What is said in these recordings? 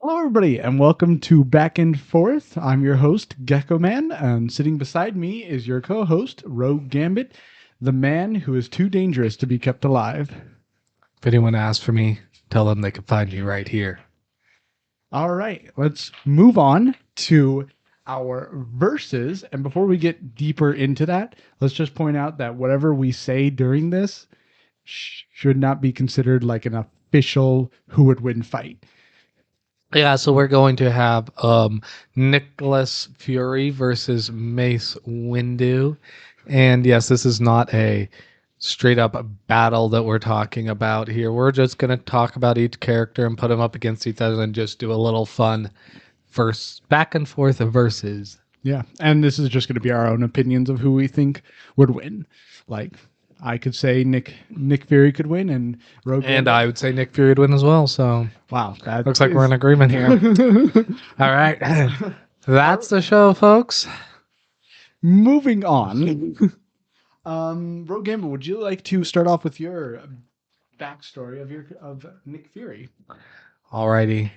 Hello, everybody, and welcome to Back and Forth. I'm your host, Gecko Man, and sitting beside me is your co-host, Rogue Gambit, the man who is too dangerous to be kept alive. If anyone asks for me, tell them they can find me right here. All right, let's move on to our verses. And before we get deeper into that, let's just point out that whatever we say during this should not be considered like an official who would win fight. Yeah, so we're going to have Nicholas Fury versus Mace Windu. And yes, this is not a straight up battle that we're talking about here. We're just going to talk about each character and put them up against each other and just do a little fun verse back and forth of verses. Yeah, and this is just going to be our own opinions of who we think would win. Like, I could say Nick Fury could win, and Rogue. And I would say Nick Fury would win as well. So Wow, that looks like we're in agreement here. All right. That's the show, folks. Moving on. Rogue Gambit, would you like to start off with your backstory of Nick Fury? Alrighty.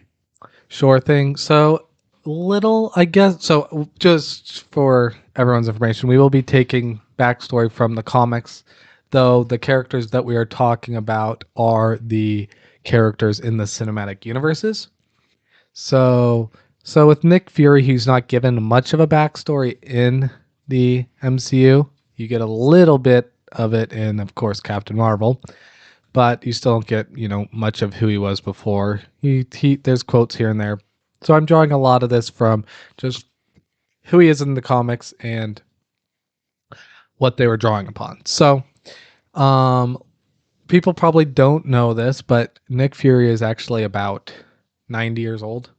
Sure thing. So little, I guess. So just for everyone's information, we will be taking backstory from the comics, though the characters that we are talking about are the characters in the cinematic universes. So with Nick Fury, he's not given much of a backstory in the MCU. You get a little bit of it in, of course, Captain Marvel, but you still don't get, much of who he was before. There's quotes here and there. So I'm drawing a lot of this from just who he is in the comics and what they were drawing upon. So, people probably don't know this, but Nick Fury is actually about 90 years old.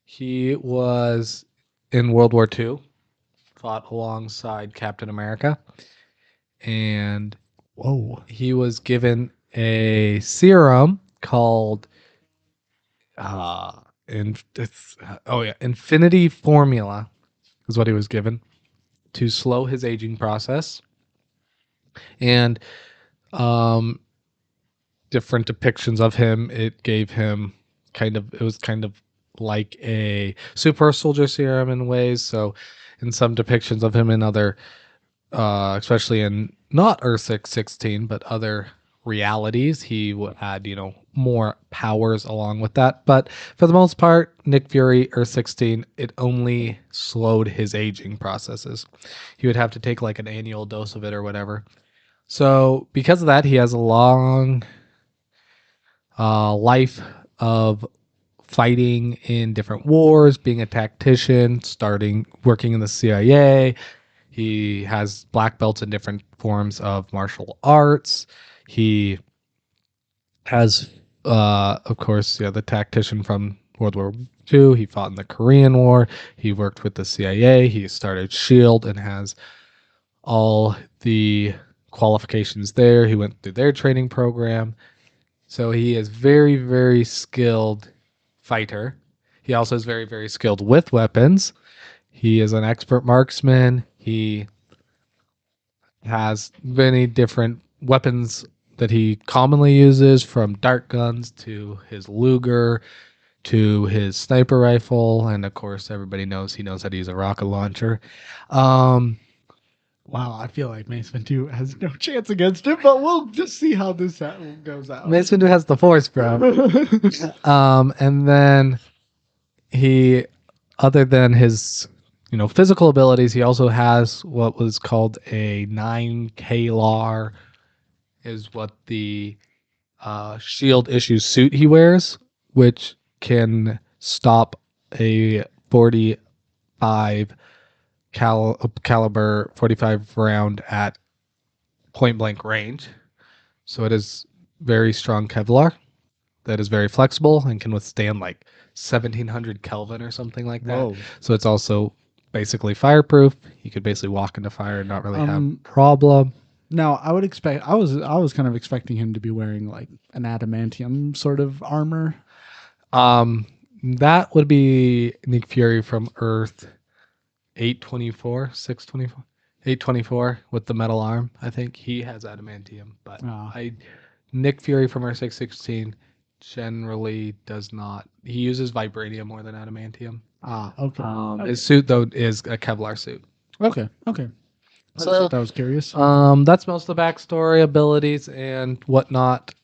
He was in World War II, fought alongside Captain America, and Whoa. he was given a serum called Infinity Formula is what he was given to slow his aging process, and different depictions of him. It was kind of like a super soldier serum in ways. So, in some depictions of him in other, especially in not Earth 616, but other realities, he had more powers along with that. But for the most part, Nick Fury Earth 16, it only slowed his aging processes. He would have to take like an annual dose of it or whatever. So because of that, he has a long life of fighting in different wars, being a tactician, starting working in the CIA. He has black belts in different forms of martial arts. He has, of course, the tactician from World War II. He fought in the Korean War. He worked with the CIA. He started SHIELD and has all the qualifications there. He went through their training program. So he is very, very skilled fighter. He also is very, very skilled with weapons. He is an expert marksman. He has many different weapons that he commonly uses, from dart guns to his Luger to his sniper rifle, and of course everybody knows he knows how to use a rocket launcher. Wow, I feel like Mace Windu has no chance against him, but we'll just see how this goes out. Mace Windu has the Force, bro. And then he, other than his physical abilities, he also has what was called a 9 klar, is what the shield issue suit he wears, which can stop a 45 caliber 45 round at point blank range. So it is very strong Kevlar that is very flexible and can withstand like 1700 Kelvin or something like that. Whoa. So it's also basically fireproof. You could basically walk into fire and not really have Um, problem. Now, I would expect. I was kind of expecting him to be wearing like an adamantium sort of armor. That would be Nick Fury from Earth 824, 624, 824 with the metal arm. I think he has adamantium, but Oh. Nick Fury from Earth 616 generally does not. He uses vibranium more than adamantium. Okay. His suit though is a Kevlar suit. Okay. Okay. So That was curious. that's most of the backstory, abilities, and whatnot.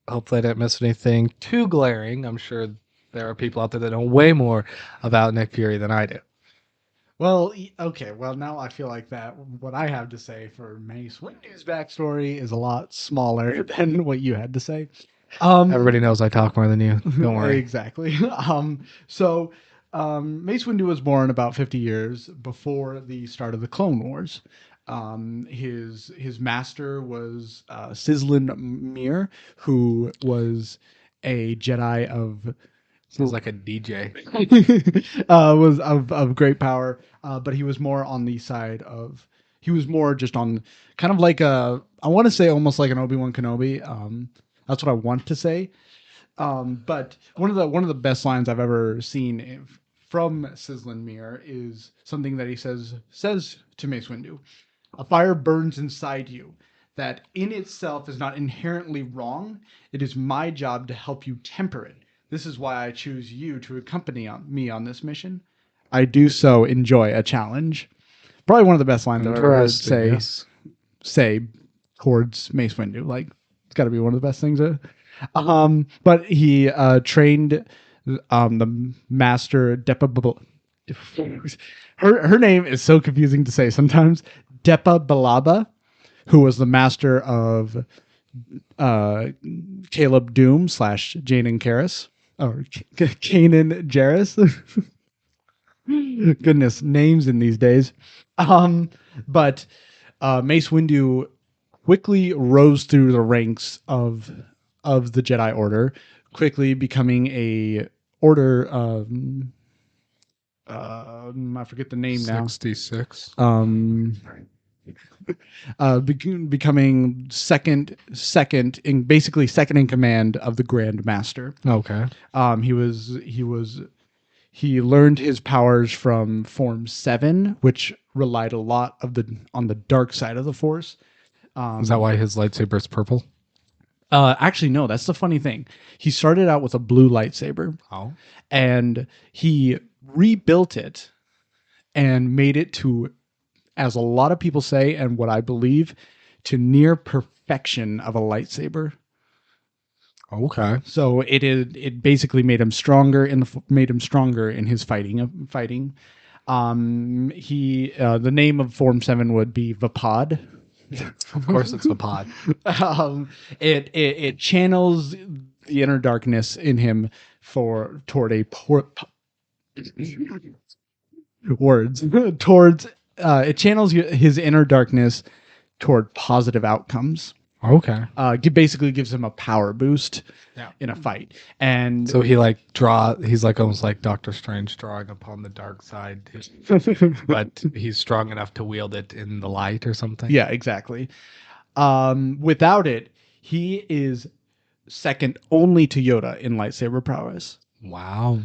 Hopefully, I didn't miss anything too glaring. I'm sure there are people out there that know way more about Nick Fury than I do. Well, okay. Well, now I feel like that what I have to say for Mace Windu's backstory is a lot smaller than what you had to say. Everybody knows I talk more than you. Don't worry. Exactly. So Mace Windu was born about 50 years before the start of the Clone Wars. His master was Sizzlin Mir, who was a Jedi of Sounds like a DJ. was of great power, but he was more on the side of he was more just on kind of like a I want to say almost like an Obi-Wan Kenobi. That's what I want to say. But one of the best lines I've ever seen from Sizzlin Mir is something that he says to Mace Windu. A fire burns inside you that in itself is not inherently wrong. It is my job to help you temper it. This is why I choose you to accompany me on this mission. I do so enjoy a challenge. Probably one of the best lines I've ever heard say towards Mace Windu. Like it's got to be one of the best things. But he trained the master Depa. Her name is so confusing to say sometimes. Depa Balaba, who was the master of Caleb Doom / Janan Karis or Kanan Jarrus. Goodness, names in these days. But Mace Windu quickly rose through the ranks of the Jedi Order, quickly becoming a order. I forget the name now. 66. Becoming second in basically second in command of the Grand Master. Okay. He learned his powers from Form 7, which relied a lot on the dark side of the Force. Is that why his lightsaber is purple? Actually, no. That's the funny thing. He started out with a blue lightsaber, Oh. and he rebuilt it and made it to, as a lot of people say, and what I believe, to near perfection of a lightsaber. Okay. So it basically made him stronger in his fighting. The name of Form 7 would be Vapod. Of course, it's a pod. It channels the inner darkness in him toward a words towards it channels his inner darkness toward positive outcomes. Okay. Basically gives him a power boost in a fight. And So he's like almost like Doctor Strange drawing upon the dark side, but he's strong enough to wield it in the light or something. yeah, exactly. Without it, he is second only to Yoda in lightsaber prowess. Wow.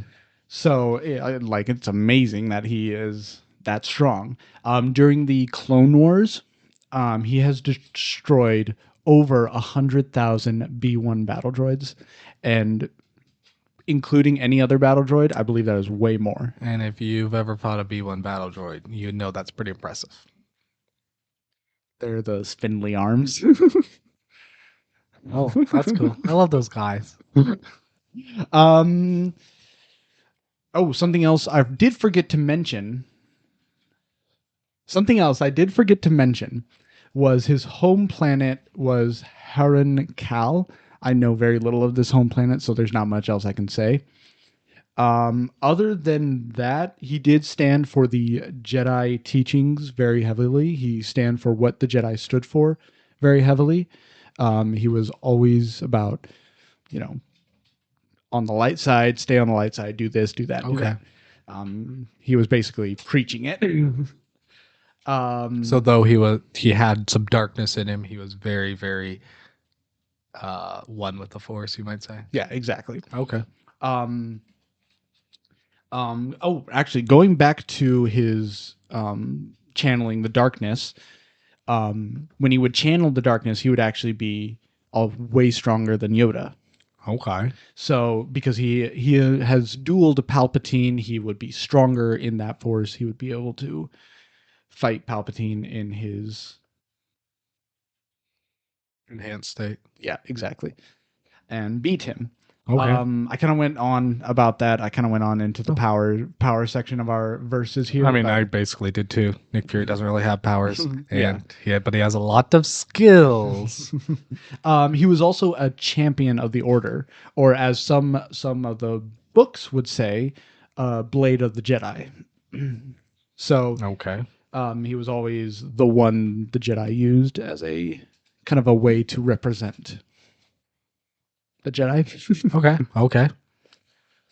So, it's amazing that he is that strong. During the Clone Wars, he has destroyed over 100,000 B1 battle droids, and including any other battle droid, I believe that is way more. And if you've ever fought a B1 battle droid, you know that's pretty impressive. They're the spindly arms. Oh, that's cool. I love those guys. Something else I did forget to mention. Was his home planet was Haran Kal. I know very little of this home planet, so there's not much else I can say. Other than that, he did stand for the Jedi teachings very heavily. He stand for what the Jedi stood for very heavily. He was always about, on the light side, stay on the light side, do this, do that, do Okay. that. He was basically preaching it. So though he had some darkness in him, he was very, very one with the Force, you might say. Yeah, exactly. Okay. Actually, going back to his channeling the darkness, when he would channel the darkness, he would actually be way stronger than Yoda. Okay. So because he has dueled Palpatine, he would be stronger in that force. He would be able to fight Palpatine in his Enhanced state. yeah, exactly, and beat him. Okay. I kind of went on about that. I kind of went on into the Oh. power section of our verses here. I mean, but I basically did too. Nick Fury doesn't really have powers, yeah. but he has a lot of skills. He was also a champion of the Order, or as some of the books would say, Blade of the Jedi. So Okay. he was always the one the Jedi used as a kind of a way to represent the Jedi. Okay. Okay.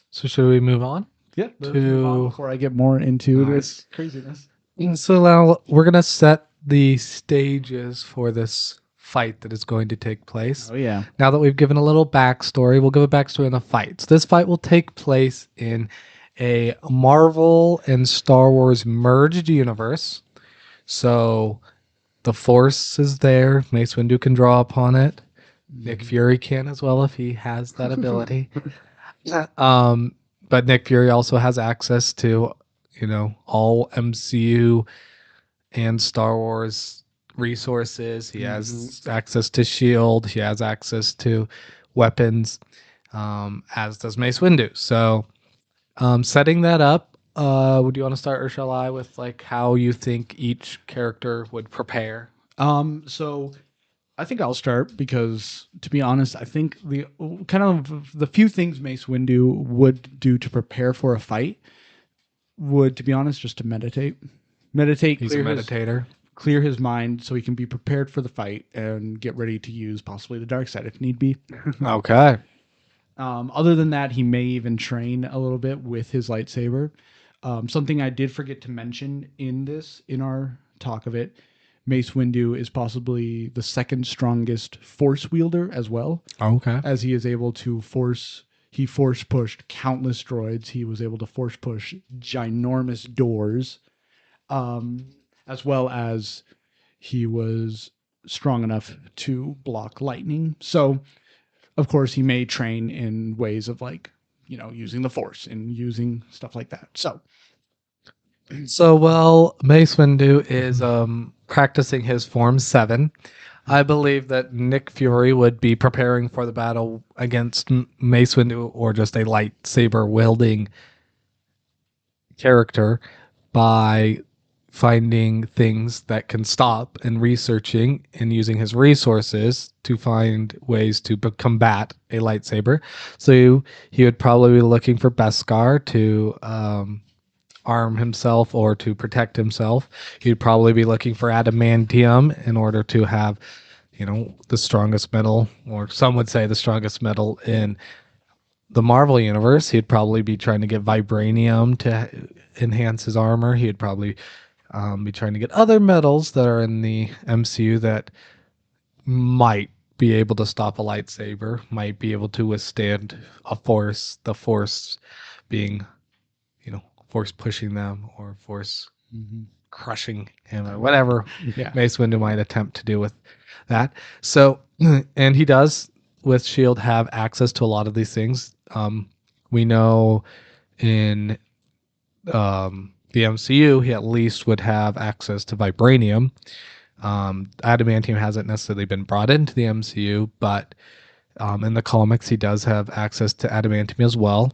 So should we move on? Yeah, let's move on before I get more into this craziness. So now we're gonna set the stages for this fight that is going to take place. Oh yeah. Now that we've given a little backstory, we'll give a backstory on the fight. So this fight will take place in a Marvel and Star Wars merged universe. So the Force is there. Mace Windu can draw upon it. Nick Fury can as well if he has that ability. But Nick Fury also has access to, all MCU and Star Wars resources. He has access to Shield. He has access to weapons, as does Mace Windu. So, setting that up, would you want to start, or shall I, with like how you think each character would prepare? So I think I'll start because, to be honest, I think the kind of the few things Mace Windu would do to prepare for a fight would, to be honest, just to meditate. Meditate, He's a meditator. Clear his mind so he can be prepared for the fight and get ready to use possibly the dark side if need be. Okay. Other than that, he may even train a little bit with his lightsaber. Something I did forget to mention in our talk of it, Mace Windu is possibly the second strongest force wielder as well, Okay. as he is able to he force pushed countless droids. He was able to force push ginormous doors, as well as he was strong enough to block lightning. So, of course, he may train in ways of using the force and using stuff like that. So while Mace Windu is practicing his Form 7, I believe that Nick Fury would be preparing for the battle against Mace Windu, or just a lightsaber wielding character, by finding things that can stop and researching and using his resources to find ways to combat a lightsaber. So he would probably be looking for Beskar to arm himself or to protect himself. He'd probably be looking for adamantium in order to have, the strongest metal, or some would say the strongest metal in the Marvel universe. He'd probably be trying to get vibranium to enhance his armor. He'd probably be trying to get other metals that are in the MCU that might be able to stop a lightsaber, might be able to withstand a force, the force being, force pushing them, or force crushing him, or whatever Mace Windu might attempt to do with that. So, and he does with Shield have access to a lot of these things. We know in the MCU, he at least would have access to vibranium. Adamantium hasn't necessarily been brought into the MCU, but in the comics, he does have access to adamantium as well.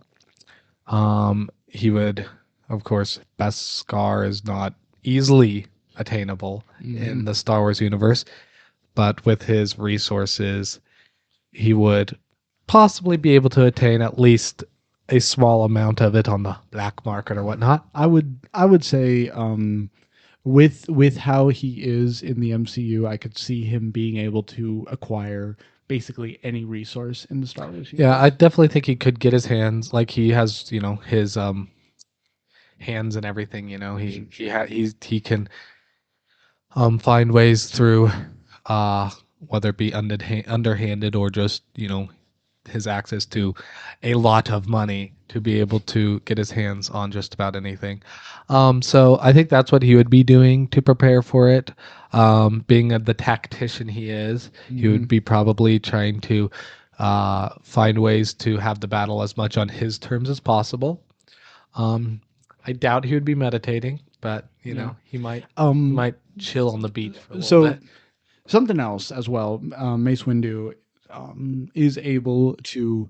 He would, of course, Beskar is not easily attainable in the Star Wars universe, but with his resources, he would possibly be able to attain at least a small amount of it on the black market or whatnot. I would say, with how he is in the MCU, I could see him being able to acquire basically any resource in the Star Wars universe. Yeah, I definitely think he could get his hands, like he has, his hands and everything. He can find ways through, whether it be underhanded or just his access to a lot of money to be able to get his hands on just about anything. So I think that's what he would be doing to prepare for it. Being the tactician he is, he would be probably trying to find ways to have the battle as much on his terms as possible. Um, I doubt he would be meditating, but Yeah. he Um. might chill on the beach for a little So bit. something else as well. Mace Windu is able to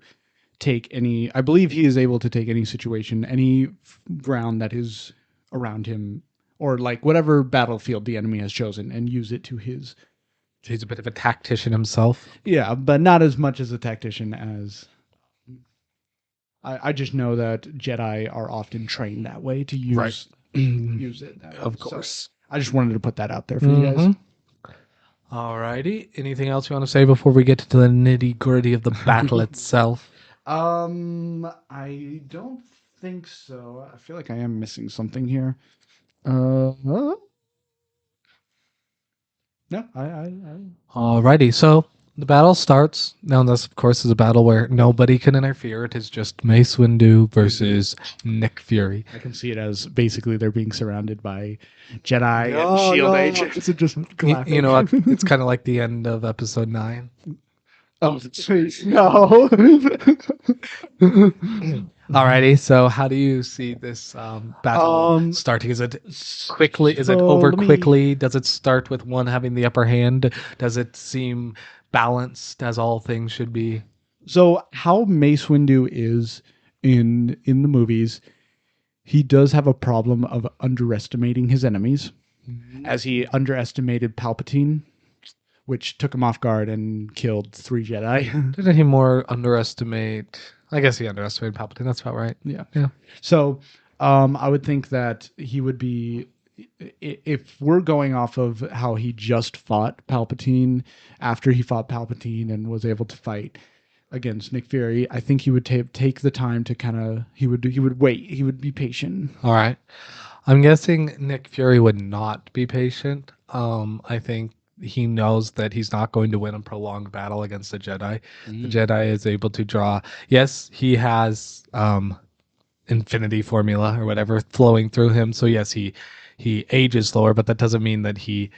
take any. I believe he is able to take any situation, any ground that is around him, or like whatever battlefield the enemy has chosen, and use it to his. He's a bit of a tactician himself. Yeah, but not as much as a tactician as. I just know that Jedi are often trained that way to Right. use it that way. Of So course. I just wanted to put that out there for you guys. Alrighty. Anything else you want to say before we get to the nitty gritty of the battle itself? I don't think so. I feel like I am missing something here. No, I Alrighty. So the battle starts. Now, this, of course, is a battle where nobody can interfere. It is just Mace Windu versus Nick Fury. I can see it as basically they're being surrounded by Jedi and No, Shield no. agents. It's just clapping. You know what? It's kind of like the end of episode 9. Oh, sweet. No. Alrighty, so how do you see this battle starting? Is it quickly? Is it So over let me. quickly? Does it start with one having the upper hand? Does it seem balanced as all things should be? So how Mace Windu is in the movies, he does have a problem of underestimating his enemies, as he underestimated Palpatine, which took him off guard and killed 3 Jedi. Didn't he more underestimate? I guess he underestimated Palpatine. That's about right. Yeah. Yeah. So, I would think that he would be, if we're going off of how he just fought Palpatine, after he fought Palpatine and was able to fight against Nick Fury, I think he would take the time to kind of he would wait. He would be patient. All right. I'm guessing Nick Fury would not be patient. I think he knows that he's not going to win a prolonged battle against the Jedi. The Jedi is able to draw. Yes, he has infinity formula or whatever flowing through him. So yes, he ages slower, but that doesn't mean that he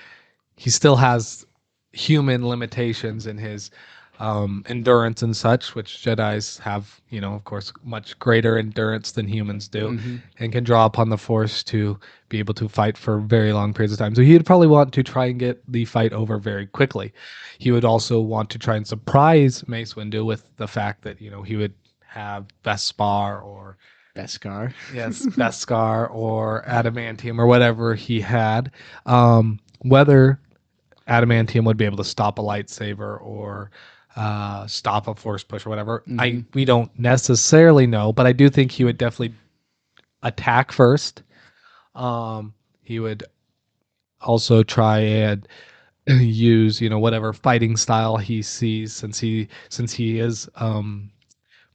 still has human limitations in his endurance and such, which Jedi's have, of course, much greater endurance than humans do, and can draw upon the Force to be able to fight for very long periods of time. So he'd probably want to try and get the fight over very quickly. He would also want to try and surprise Mace Windu with the fact that, he would have Beskar or Beskar. Yes, Beskar or adamantium or whatever he had. Whether adamantium would be able to stop a lightsaber or stop a force push or whatever, we don't necessarily know, but I do think he would definitely attack first. He would also try and use whatever fighting style he sees, since he is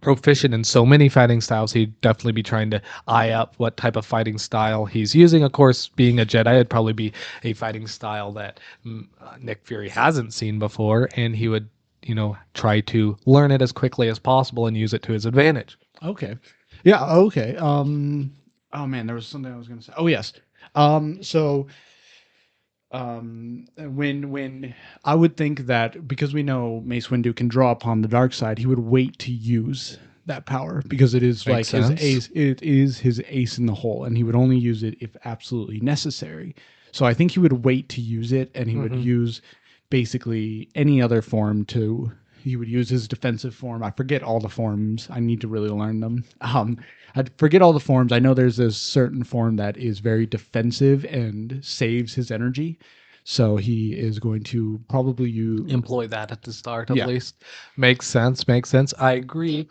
proficient in so many fighting styles. He'd definitely be trying to eye up what type of fighting style he's using. Of course, being a Jedi, it'd probably be a fighting style that Nick Fury hasn't seen before, and he would, try to learn it as quickly as possible and use it to his advantage. Okay. Yeah. Okay. Oh man, there was something I was going to say. Oh yes. So when I would think that because we know Mace Windu can draw upon the dark side, he would wait to use that power because it is Makes like his sense. ace. It is his ace in the hole, and he would only use it if absolutely necessary. So I think he would wait to use it, and he would use basically any other form to. He would use his defensive form. I forget all the forms. I need to really learn them. I forget all the forms. I know there's this certain form that is very defensive and saves his energy. So he is going to probably Employ that at the start, at Yeah. least. Makes sense. Makes sense. I agree.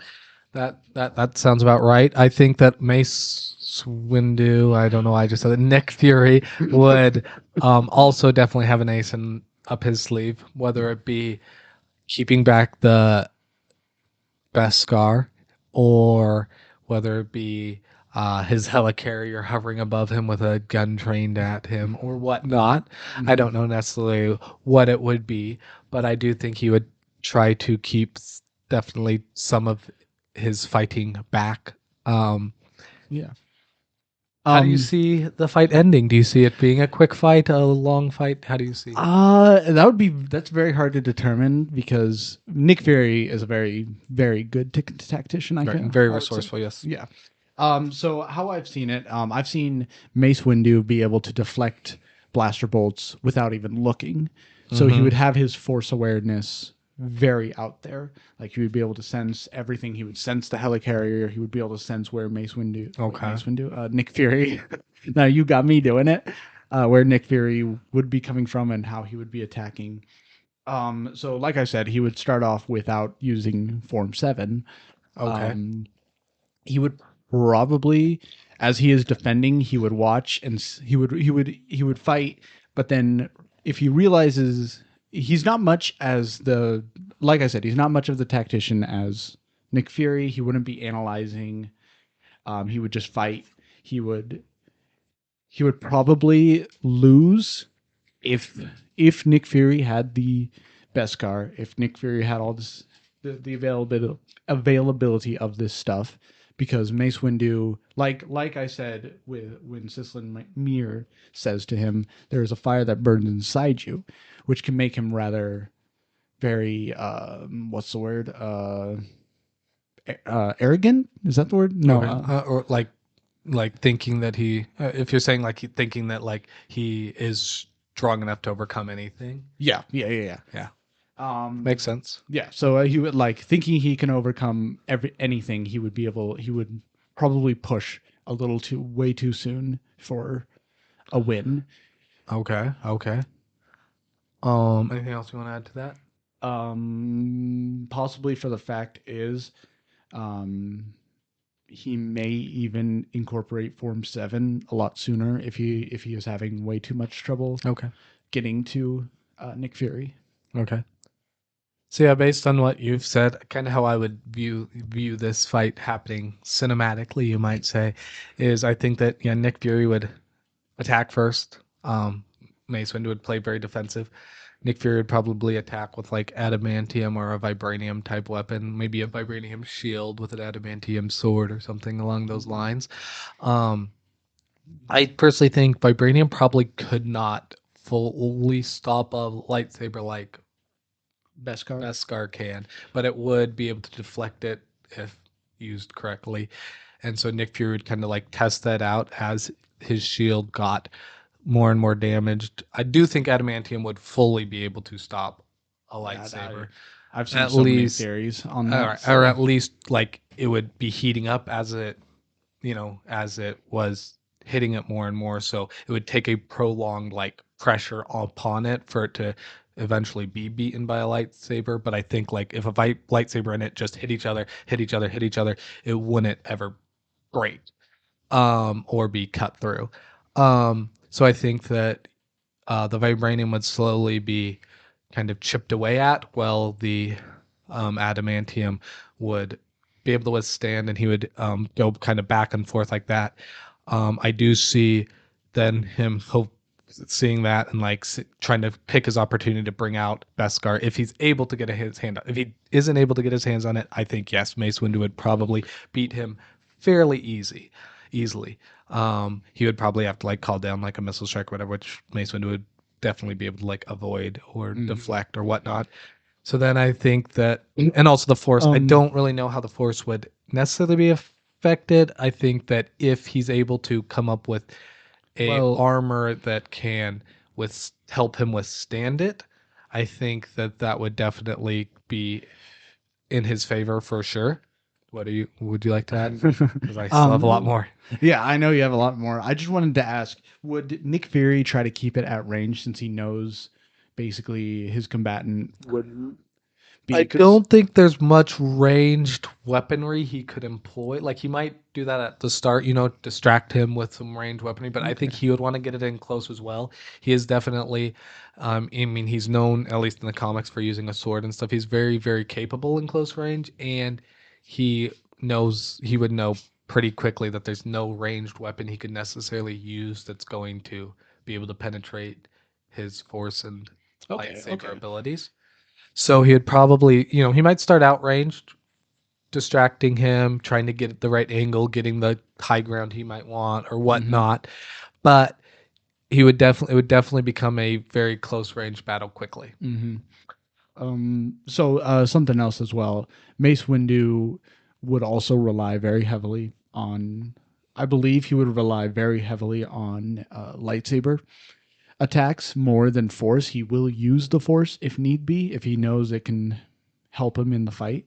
That sounds about right. I think that Mace Windu, I don't know why I just said it, Nick Fury would also definitely have an ace up his sleeve, whether it be keeping back the Beskar or whether it be his helicarrier hovering above him with a gun trained at him or whatnot. I don't know necessarily what it would be, but I do think he would try to keep definitely some of his fighting back. Yeah. How do you Um, see the fight ending? Do you see it being a quick fight, a long fight? How do you see? that's very hard to determine because Nick Fury is a very, very good tactician. Right, very I would say, resourceful. Yes. yeah. So how I've seen it, I've seen Mace Windu be able to deflect blaster bolts without even looking. So he Mm-hmm. would have his force awareness very out there. Like he would be able to sense everything. He would sense the helicarrier. He would be able to sense where Okay. Nick Fury. Now you got me doing it. Where Nick Fury would be coming from and how he would be attacking. So like I said, he would start off without using Form 7. Okay. Um, he would probably, as he is defending, he would watch and he would fight, but then if he realizes he's not much as the like I said, he's not much of the tactician as Nick Fury. He wouldn't be analyzing. He would just fight. He would he would probably lose if Nick Fury had the Beskar, if Nick Fury had all this the availability of this stuff, because Mace Windu, like I said, with when Sislin Mir says to him, "There is a fire that burns inside you," which can make him rather very what's the word arrogant? Is that the word? No. Okay. Or like thinking that if you're saying like thinking that like he is strong enough to overcome anything. Yeah. Yeah. Um, Makes sense. Yeah, so he would like thinking he can overcome anything. He would be able. He would probably push a little too way too soon for a win. Okay. Okay. Anything else you want to add to that? Possibly for the fact is, um, he may even incorporate Form 7 a lot sooner if he is having way too much trouble Okay. getting to Nick Fury. Okay. So yeah, based on what you've said, kind of how I would view this fight happening cinematically, you might say, is I think that yeah, Nick Fury would attack first. Mace Windu would play very defensive. Nick Fury would probably attack with like adamantium or a vibranium type weapon, maybe a vibranium shield with an adamantium sword or something along those lines. Um, I personally think vibranium probably could not fully stop a lightsaber like Beskar. Beskar can, but it would be able to deflect it if used correctly. And so Nick Fury would kind of like test that out as his shield got more and more damaged. I do think adamantium would fully be able to stop a Yeah, lightsaber. I've seen At so many least, theories on that. or So at least like it would be heating up as it, as it was hitting it more and more. So it would take a prolonged like pressure upon it for it to eventually be beaten by a lightsaber. But I think like if a lightsaber and it just hit each other, hit each other, hit each other, it wouldn't ever break or be cut through. So I think that the vibranium would slowly be kind of chipped away at, while the adamantium would be able to withstand, and he would go kind of back and forth like that. I do see then him seeing that and like trying to pick his opportunity to bring out Beskar if he's able to get his hand on. If he isn't able to get his hands on it, I think yes, Mace Windu would probably beat him fairly easily. He would probably have to like call down like a missile strike or whatever, which Mace Windu would definitely be able to like avoid or deflect or whatnot. So then I think that, and also the Force, I don't really know how the Force would necessarily be affected. I think that if he's able to come up with a well, armor that can help him withstand it, I think that that would definitely be in his favor for sure. Would you like to add? Because I still have a lot um, more. yeah, I know you have a lot more. I just wanted to ask: would Nick Fury try to keep it at range since he knows basically his combatant would be? I Because don't think there's much ranged weaponry he could employ. Like he might do that at the start, distract him with some ranged weaponry, but I think okay, he would want to get it in close as well. He is definitely, I mean, he's known, at least in the comics, for using a sword and stuff. He's very, very capable in close range, and he would know pretty quickly that there's no ranged weapon he could necessarily use that's going to be able to penetrate his force and lightsaber okay. abilities. So he'd probably, he might start out ranged distracting him, trying to get the right angle, getting the high ground he might want or Hmm. whatnot. But it would definitely become a very close range battle quickly. Hmm. So something else as well. Mace Windu would also rely very heavily on. I believe he would rely very heavily on lightsaber attacks more than force. He will use the force if need be, if he knows it can help him in the fight.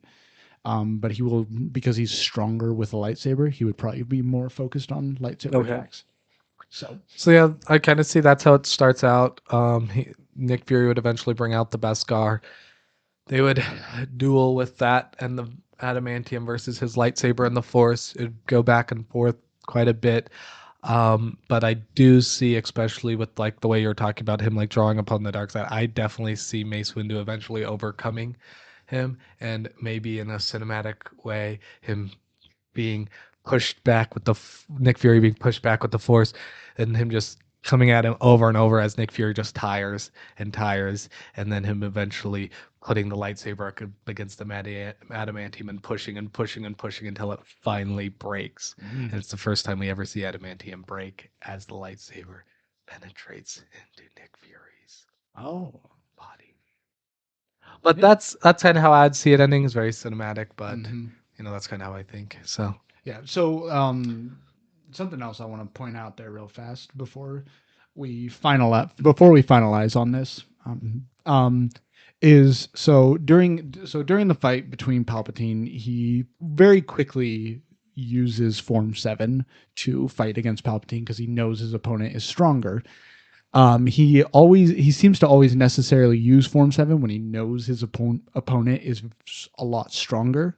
But he will, because he's stronger with a lightsaber, he would probably be more focused on lightsaber Okay. attacks. So, So yeah, I kind of see that's how it starts out. Nick Fury would eventually bring out the Beskar. They would duel with that and the adamantium versus his lightsaber and the Force. It'd go back and forth quite a bit. But I do see, especially with like the way you're talking about him, like drawing upon the dark side, I definitely see Mace Windu eventually overcoming him, and maybe in a cinematic way, him being pushed back with Nick Fury being pushed back with the Force, and him just coming at him over and over as Nick Fury just tires and tires, and then him eventually putting the lightsaber against the adamantium and pushing and pushing and pushing until it finally breaks. mm, And it's the first time we ever see adamantium break as the lightsaber penetrates into Nick Fury's oh, body. But yeah. that's kind of how I'd see it ending. It's very cinematic, but Hmm. that's kind of how I think. So Yeah. So, something else I want to point out there real fast before we finalize on this, is during the fight between Palpatine, he very quickly uses Form 7 to fight against Palpatine because he knows his opponent is stronger. He seems to always necessarily use Form 7 when he knows his opponent is a lot stronger,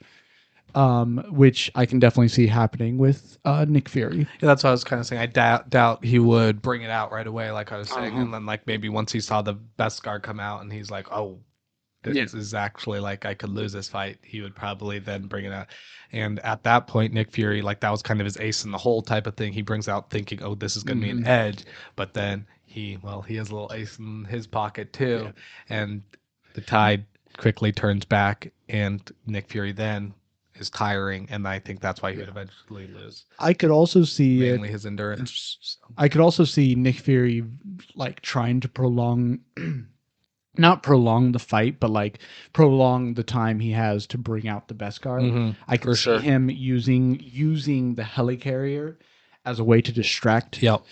which I can definitely see happening with Nick Fury. yeah, that's what I was kind of saying. I doubt he would bring it out right away, like I was saying, Uh-huh. and then like maybe once he saw the best guard come out, and he's like, "Oh, Yeah. this is actually like I could lose this fight," he would probably then bring it out. And at that point, Nick Fury, like that was kind of his ace in the hole type of thing. He brings out thinking, "Oh, this is going to be an Hmm. edge," but then he has a little ace in his pocket too, Yeah. and the tide quickly turns back, and Nick Fury then is tiring, and I think that's why he would Yeah. eventually lose, I could also see it. mainly his endurance. So. I could also see Nick Fury like trying to prolong, not prolong the fight, but like prolong the time he has to bring out the Beskar. I could For see sure. him using the helicarrier as a way to distract Yep,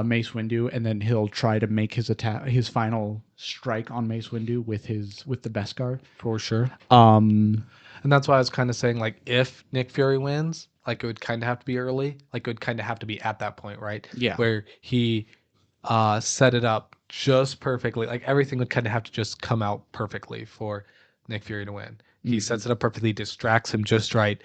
Mace Windu, and then he'll try to make his final strike on Mace Windu with the Beskar. for sure. Um, And that's why I was kind of saying, like, if Nick Fury wins, like, it would kind of have to be early. Like, it would kind of have to be at that point, right? yeah. Where he set it up just perfectly. Like, everything would kind of have to just come out perfectly for Nick Fury to win. He Hmm. sets it up perfectly, distracts him just right.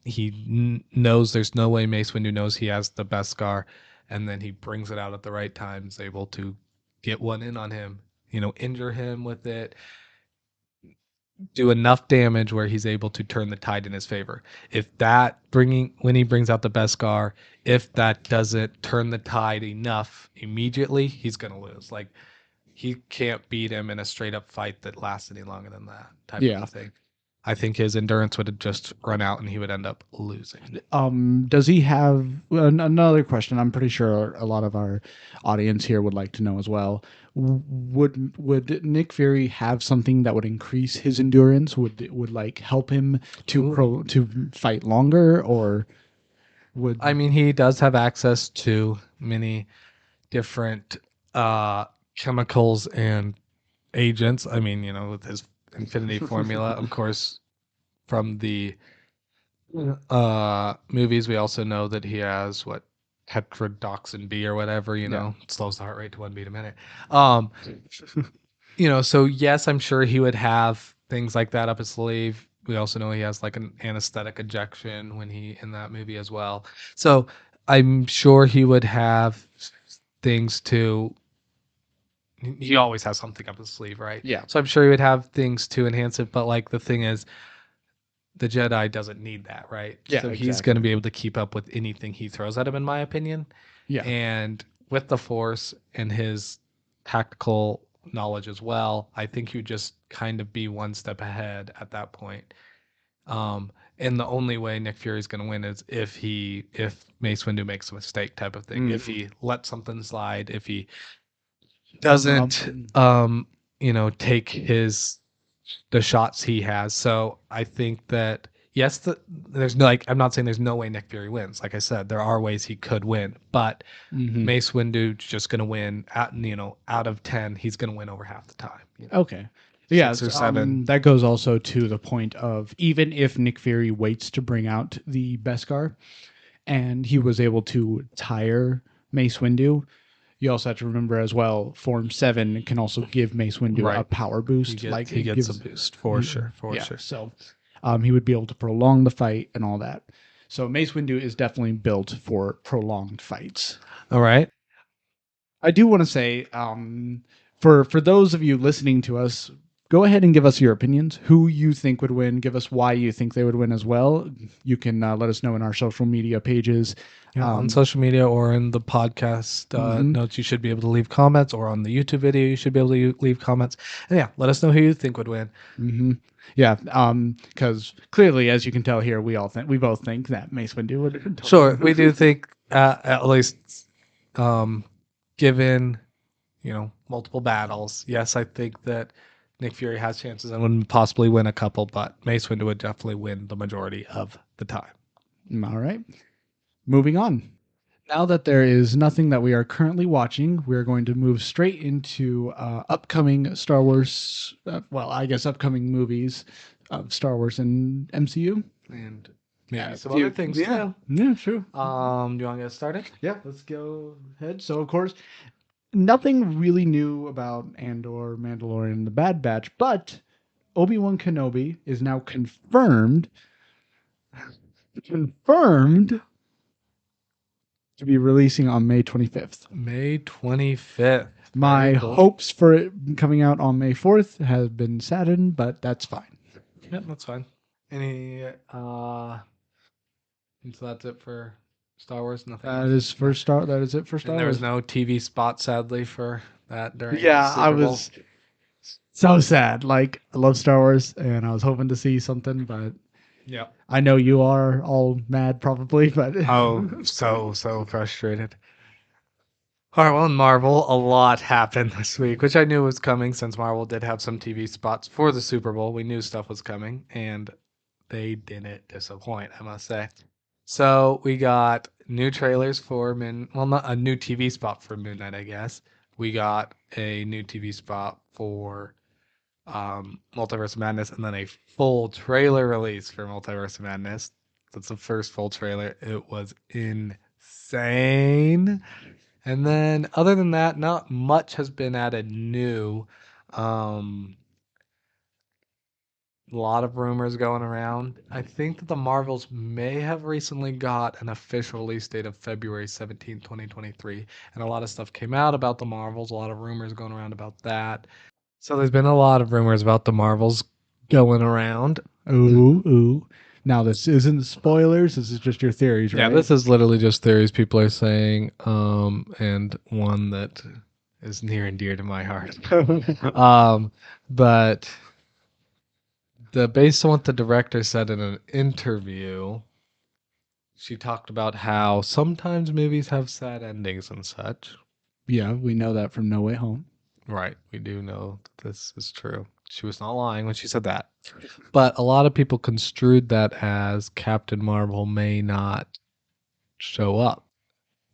He knows there's no way Mace Windu knows he has the best scar. And then he brings it out at the right time, is able to get one in on him, injure him with it, do enough damage where he's able to turn the tide in his favor. If that bringing when he brings out the Beskar, if that doesn't turn the tide enough immediately, he's gonna lose. Like he can't beat him in a straight up fight that lasts any longer than that type of a Yeah. thing. I think his endurance would have just run out and he would end up losing. Does he have another question? I'm pretty sure a lot of our audience here would like to know as well. Would Nick Fury have something that would increase his endurance? Would like help him Ooh. to fight longer, or I would mean, he does have access to many different uh, chemicals and agents. I mean, with his infinity formula, of course, from the movies, we also know that he has what tetrodotoxin B or whatever, yeah. it slows the heart rate to 1 beat a minute. Um, so yes, I'm sure he would have things like that up his sleeve. We also know he has like an anesthetic injection when he in that movie as well. So I'm sure he would have things to he always has something up his sleeve, right? Yeah. So I'm sure he would have things to enhance it, but like the thing is the Jedi doesn't need that, right? Yeah, So he's going to exactly. be able to keep up with anything he throws at him, in my opinion. Yeah. And with the Force and his tactical knowledge as well, I think he would just kind of be one step ahead at that point. Um, And the only way Nick Fury's going to win is if Mace Windu makes a mistake, type of thing. If he lets something slide, if he doesn't, take the shots he has. So I think that yes, there's no, I'm not saying there's no way Nick Fury wins. Like I said, there are ways he could win, but Mace Windu just going to win out of 10, he's going to win over half the time. Okay. 6 Yes, or 7. that goes also to the point of even if Nick Fury waits to bring out the Beskar and he was able to tire Mace Windu, you also have to remember as well, Form 7 can also give Mace Windu a power boost. He gets a boost for sure. So he would be able to prolong the fight and all that. So Mace Windu is definitely built for prolonged fights. All right. I do want to say, for those of you listening to us, go ahead and give us your opinions. Who you think would win? Give us why you think they would win as well. You can let us know in our social media pages. On social media or in the podcast notes, you should be able to leave comments, or on the YouTube video, you should be able to leave comments. And yeah, let us know who you think would win. Yeah, because clearly, as you can tell here, we both think that Mace Windu would. Sure, we do think at least, given multiple battles, yes, I think that Nick Fury has chances and would possibly win a couple, but Mace Windu would definitely win the majority of the time. All right. Moving on. Now that there is nothing that we are currently watching, we're going to move straight into upcoming Star Wars, upcoming movies of Star Wars and MCU. And maybe some other things too. Yeah, sure. Do you want to get started? Yeah, let's go ahead. So, of course, nothing really new about Andor, Mandalorian, and the Bad Batch, but Obi-Wan Kenobi is now confirmed to be releasing on May 25th. May 25th. My hopes for it coming out on May 4th have been saddened, but that's fine. Yep, that's fine. So that's it for Star Wars. Nothing. That is it for Star and Wars. There was no TV spot, sadly, for that during. Yeah, the Super I Bowl. was so sad. Like, I love Star Wars, and I was hoping to see something, but yeah, I know you are all mad probably, but so frustrated. All right, well, in Marvel, a lot happened this week, which I knew was coming since Marvel did have some TV spots for the Super Bowl. We knew stuff was coming, and they didn't disappoint, I must say. So we got new trailers for not a new TV spot for Moon Knight, I guess. We got a new TV spot for Multiverse of Madness, and then a full trailer release for Multiverse of Madness. That's the first full trailer. It was insane. And then other than that, not much has been added new. A lot of rumors going around. I think that the Marvels may have recently got an official release date of February 17, 2023. And a lot of stuff came out about the Marvels, a lot of rumors going around about that. So there's been a lot of rumors about the Marvels going around. Ooh. Now, this isn't spoilers. This is just your theories, right? Yeah, this is literally just theories people are saying, and one that is near and dear to my heart. But based on what the director said in an interview, she talked about how sometimes movies have sad endings and such. Yeah, we know that from No Way Home. Right, we do know that this is true. She was not lying when she said that. But a lot of people construed that as Captain Marvel may not show up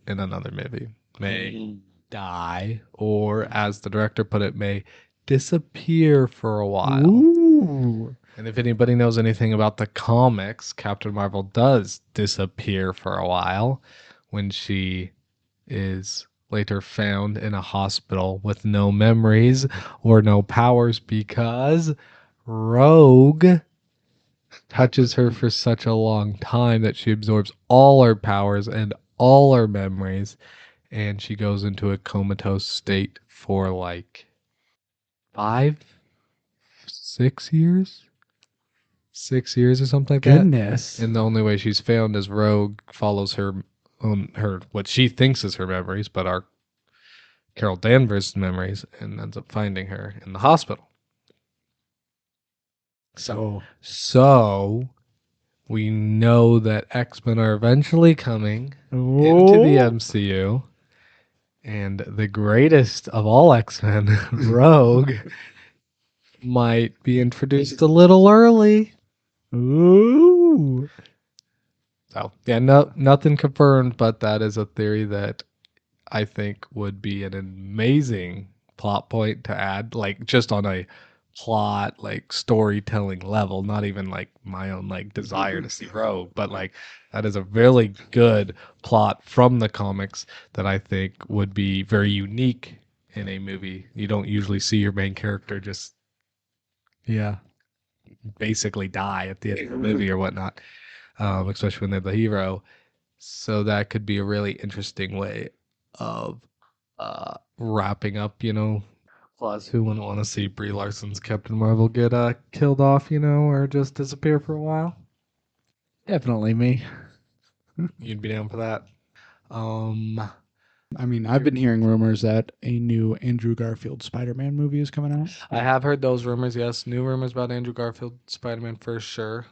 in another movie, may die, or as the director put it, may disappear for a while. Ooh. And if anybody knows anything about the comics, Captain Marvel does disappear for a while when she is later found in a hospital with no memories or no powers because Rogue touches her for such a long time that she absorbs all her powers and all her memories, and she goes into a comatose state for like 6 years. 6 years or something like Goodness. that. And the only way she's found is Rogue follows her what she thinks is her memories, but are Carol Danvers' memories, and ends up finding her in the hospital. So We know that X-Men are eventually coming into the Oh, MCU, and the greatest of all X-Men, Rogue, might be introduced a little early. ooh. So yeah, nothing confirmed, but that is a theory that I think would be an amazing plot point to add, like just on a plot, like storytelling level, not even like my own like desire to see Rogue, but like that is a really good plot from the comics that I think would be very unique in a movie. You don't usually see your main character just Yeah. basically die at the end of the movie or whatnot, especially when they're the hero. So that could be a really interesting way of wrapping up, Plus, who wouldn't want to see Brie Larson's Captain Marvel get killed off, or just disappear for a while? Definitely me. You'd be down for that. Um, I mean, I've been hearing rumors that a new Andrew Garfield Spider-Man movie is coming out. I have heard those rumors. Yes, new rumors about Andrew Garfield Spider-Man for sure.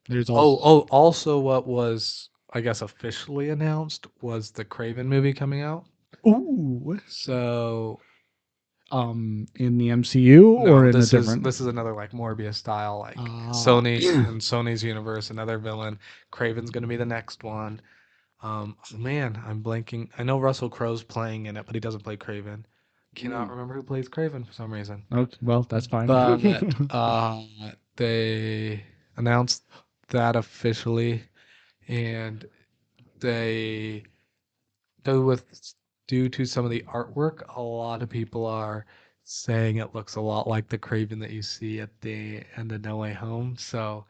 There's also Also, what was I guess officially announced was the Craven movie coming out. ooh, So in the MCU or no, in a this is different. this is another like Morbius style, like Ah, Sony and Sony's universe, another villain. Craven's gonna be the next one. Oh man, I'm blanking. I know Russell Crowe's playing in it, but he doesn't play Craven. Cannot remember who plays Craven for some reason. oh, well, that's fine. But they announced that officially, and they due with due to some of the artwork, a lot of people are saying it looks a lot like the Craven that you see at the end of No Way Home. So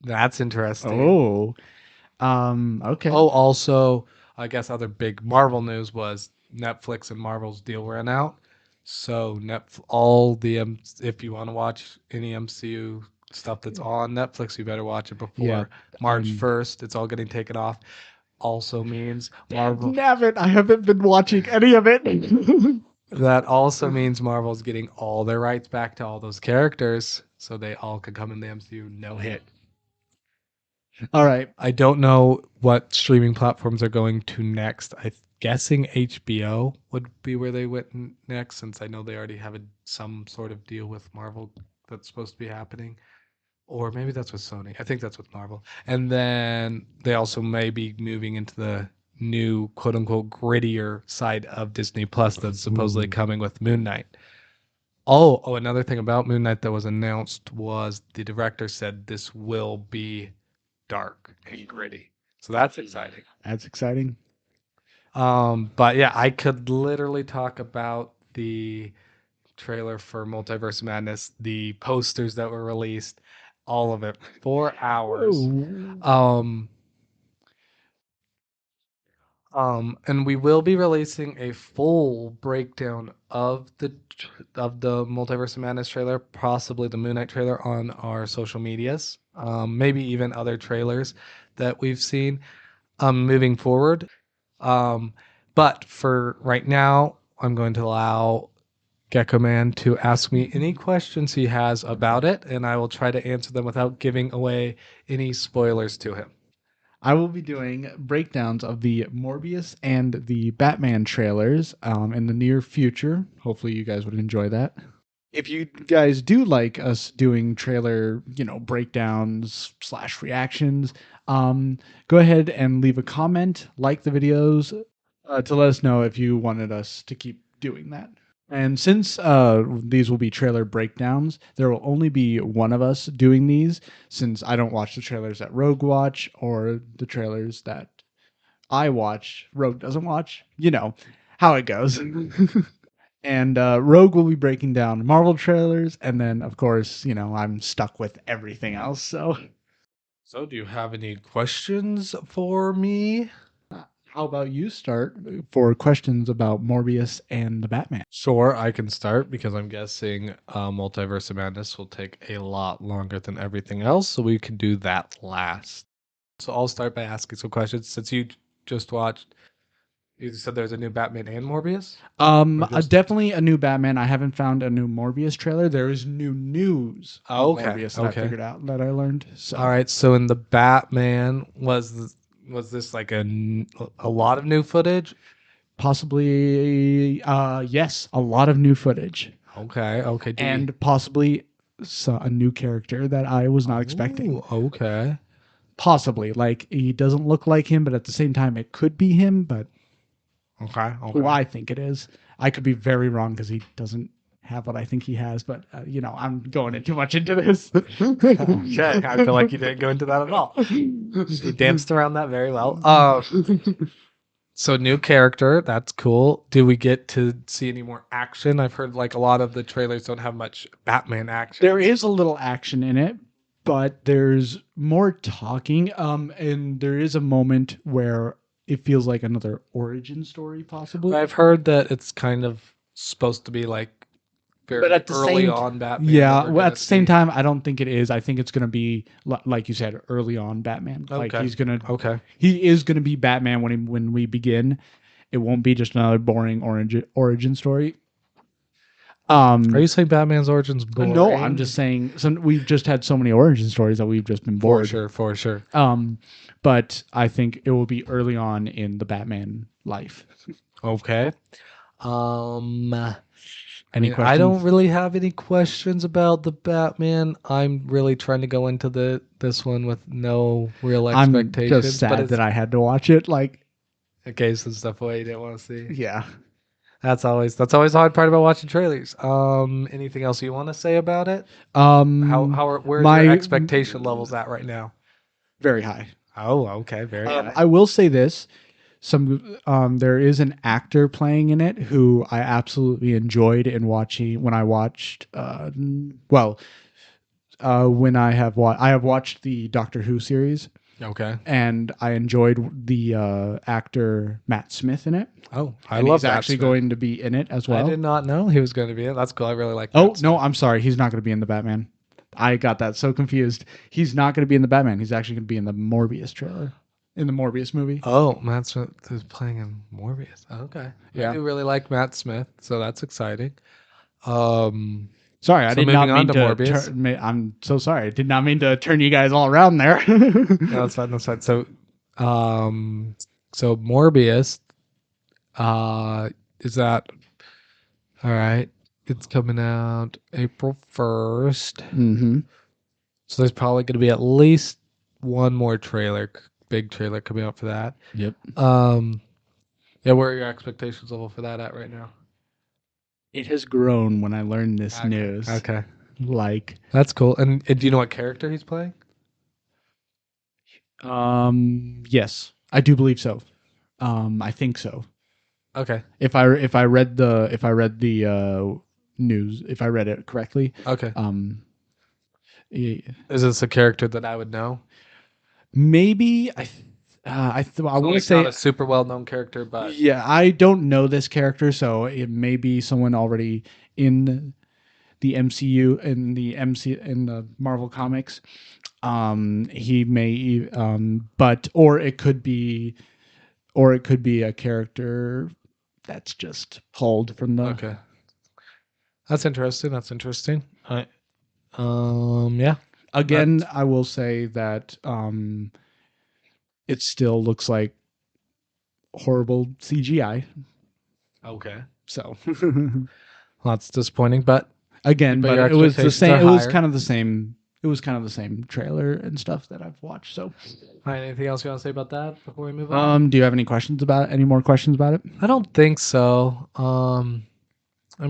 that's interesting. Oh, okay. Oh, also, I guess other big Marvel news was Netflix and Marvel's deal ran out. So all the if you want to watch any MCU stuff that's on Netflix, you better watch it Yeah, before March I'm. 1st. It's all getting taken off. Also means Marvel. Nabbit, I haven't been watching any of it. That also means Marvel's getting all their rights back to all those characters, so they all can come in the MCU no hit. All right. I don't know what streaming platforms are going to next. I'm guessing HBO would be where they went next, since I know they already have some sort of deal with Marvel that's supposed to be happening. Or maybe that's with Sony. I think that's with Marvel. And then they also may be moving into the new quote unquote grittier side of Disney Plus that's supposedly Ooh. coming with Moon Knight. Oh, another thing about Moon Knight that was announced was the director said this will be dark and gritty. So that's exciting. That's exciting. But yeah, I could literally talk about the trailer for Multiverse of Madness, the posters that were released, all of it, 4 hours. Ooh. Um, and we will be releasing a full breakdown of the Multiverse of Madness trailer, possibly the Moon Knight trailer, on our social medias. Maybe even other trailers that we've seen. Moving forward. Um, but for right now, I'm going to allow Gecko Man to ask me any questions he has about it, and I will try to answer them without giving away any spoilers to him. I will be doing breakdowns of the Morbius and the Batman trailers in the near future. Hopefully, you guys would enjoy that. If you guys do like us doing trailer, breakdowns slash reactions, go ahead and leave a comment, like the videos, to let us know if you wanted us to keep doing that. And since these will be trailer breakdowns, there will only be one of us doing these, since I don't watch the trailers that Rogue watch or the trailers that I watch. Rogue doesn't watch. You know how it goes. And Rogue will be breaking down Marvel trailers, and then of course, I'm stuck with everything else. So, So, do you have any questions for me? how about you start for questions about Morbius and the Batman? Sure, I can start because I'm guessing Multiverse of Madness will take a lot longer than everything else, so we can do that last. So I'll start by asking some questions since you just watched You said there's a new Batman and Morbius? Or just- Definitely a new Batman. I haven't found a new Morbius trailer. There is new news Oh, of okay, Morbius that I okay. figured out that I learned. So All right, so in the Batman, was this like a lot of new footage? possibly, yes, a lot of new footage Okay, okay. and possibly a new character that I was not expecting. Ooh, okay. Possibly, like he doesn't look like him, but at the same time, it could be him. But Okay, who okay. I think it is, I could be very wrong because he doesn't have what I think he has. But I'm going in too much into this. Okay, I feel like you didn't go into that at all. You danced around that very well. So new character, that's cool. Do we get to see any more action? I've heard like a lot of the trailers don't have much Batman action. There is a little action in it, but there's more talking. And there is a moment where it feels like another origin story, possibly. I've heard that it's kind of supposed to be like very But at the early same on Batman. Yeah, that we're well, gonna at the same see. time, I don't think it is. I think it's going to be like you said, early on Batman. Like Okay. he's gonna, Okay. he is going to be Batman when we begin. It won't be just another boring origin story. Are you saying Batman's origins boring? No, I'm just saying. We've just had so many origin stories that we've just been for bored. sure, for sure. But I think it will be early on in the Batman life. Okay. Any I questions? don't really have any questions about the Batman. I'm really trying to go into this one with no real I'm expectations. just sad that I had to watch it. Like, okay, some stuff away you didn't want to see. yeah. That's always the hard part about watching trailers. Anything else you want to say about it? Where's My your expectation levels at right now? very high. Oh, okay, very high. I will say this: there is an actor playing in it who I absolutely enjoyed in watching when I watched. When I have watched the Doctor Who series, Okay. and I enjoyed the actor Matt Smith in it. Oh, I And love he's that. actually going to be in it as I well. did not know he was going to be in. That's cool. I really like. Oh Matt no, Smith. I'm sorry. He's not going to be in the Batman. I got that so confused. He's not going to be in the Batman. He's actually going to be in the Morbius trailer, in the Morbius movie. Oh, Matt Smith is playing in Morbius. Okay. Yeah. I do really like Matt Smith, so that's exciting. Sorry, I So did not moving mean on to Morbius. I'm so sorry. I did not mean to turn you guys all around there. No, that's fine. That's fine. So, so Morbius, is that all right? It's coming out April 1st. Mm-hmm. So there's probably going to be at least one more big trailer coming out for that. Yep. Yeah, where are your expectations level for that at right now? It has grown when I learned this news. Okay. Like, That's cool. And do you know what character he's playing? yes, I do believe so. I think so. Okay. If I read the news, if I read it correctly, Okay. yeah, Is this a character that I would know? maybe I want to say not a super well-known character, but yeah, I don't know this character, so it may be someone already in the MCU in the Marvel comics. He may or it could be a character that's just pulled from the okay. That's interesting. That's interesting. Yeah. Again, I will say that it still looks like horrible CGI. Okay. So Well, that's disappointing, but again, But but your it was the expectations same. are It was higher. kind of the same. It was kind of the same trailer and stuff that I've watched. So, all right, anything else you want to say about that before we move on? do you have any questions about it? Any more questions about it? I don't think so. I'm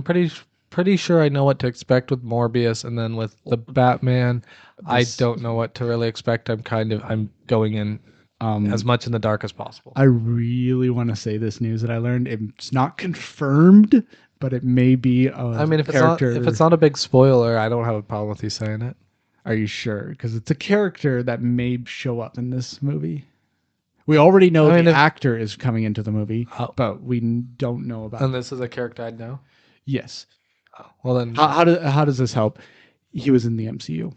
pretty sure I know what to expect with Morbius, and then with the Batman, I don't know what to really expect. I'm going in as much in the dark as possible. I really want to say this news that I learned. It's not confirmed, but it may be a I mean, if character. it's not a big spoiler, I don't have a problem with you saying it. Are you sure? Because it's a character that may show up in this movie. We already know the actor is coming into the movie, but we don't know about. And this is a character I'd know. Yes. Oh, well then, how does this help? He was in the MCU.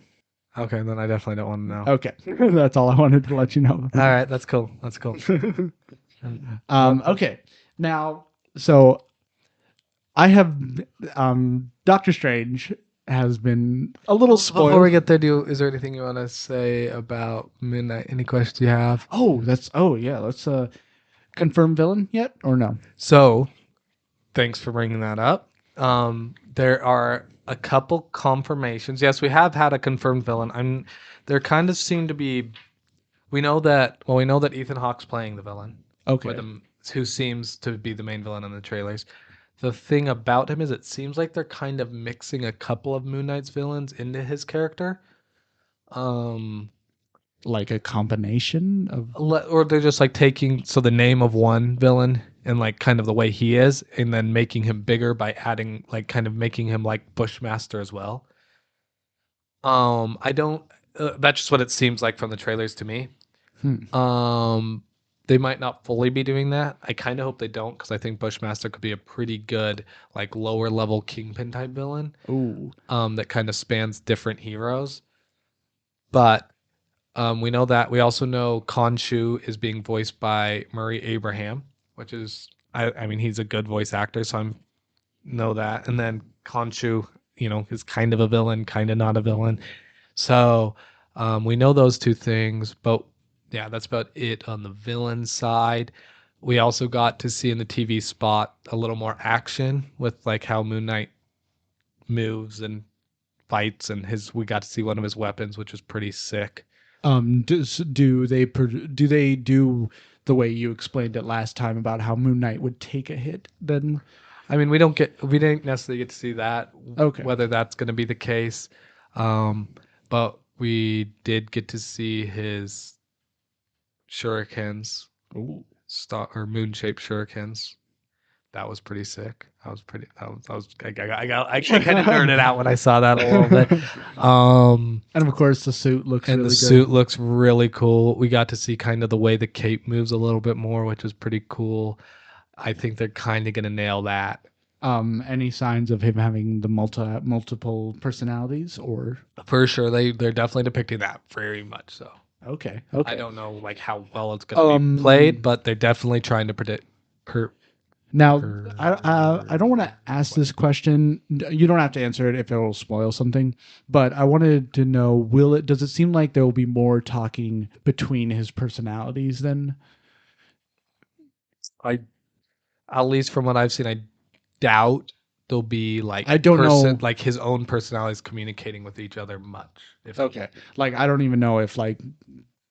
Okay, then I definitely don't want to know. Okay, that's all I wanted to let you know. All right, that's cool. That's cool. Okay, Now, so I have Doctor Strange has been a little Before we spoiled. get there, is there anything you want to say about Midnight? Any questions you have? Yeah, let's confirm villain yet or no? So, thanks for bringing that up. There are a couple confirmations. Yes, we have had a confirmed villain. There kind of seem to be. We know that Ethan Hawke's playing the villain, or Okay. the who seems to be the main villain in the trailers. The thing about him is it seems like they're kind of mixing a couple of Moon Knight's villains into his character. Um, Like a combination of or they're just like taking the name of one villain and like kind of the way he is, and then making him bigger by adding like kind of making him like Bushmaster as well. I don't. That's just what it seems like from the trailers to me. hmm. Um, they might not fully be doing that. I kind of hope they don't because I think Bushmaster could be a pretty good like lower level Kingpin type villain. Ooh. That kind of spans different heroes. But we know that. We also know Khonshu is being voiced by Murray Abraham, which is I mean he's a good voice actor, so I know that. And then Khonshu, is kind of a villain, kind of not a villain. So we know those two things, but yeah, that's about it on the villain side. We also got to see in the TV spot a little more action with like how Moon Knight moves and fights, and we got to see one of his weapons, which was pretty sick. Do they do the way you explained it last time about how Moon Knight would take a hit? Then I mean, we didn't necessarily get to see that, okay. whether that's going to be the case, um, but we did get to see his shurikens, Ooh. star or moon shaped shurikens. That was pretty sick. I kind of nerded out when I saw that a little bit. And of course, the suit looks And the really suit good. looks really cool. We got to see kind of the way the cape moves a little bit more, which was pretty cool. I think they're kind of going to nail that. Any signs of him having the multiple personalities or For sure, they're definitely depicting that very much so. okay, I okay. don't know like how well it's going to be played, but they're definitely trying to predict per Now, I don't want to ask what? this question. You don't have to answer it if it will spoil something. But I wanted to know: Does it seem like there will be more talking between his personalities? Then I At least from what I've seen, I doubt there'll be like I don't know. like his own personalities communicating with each other much. If Okay, like I don't even know if like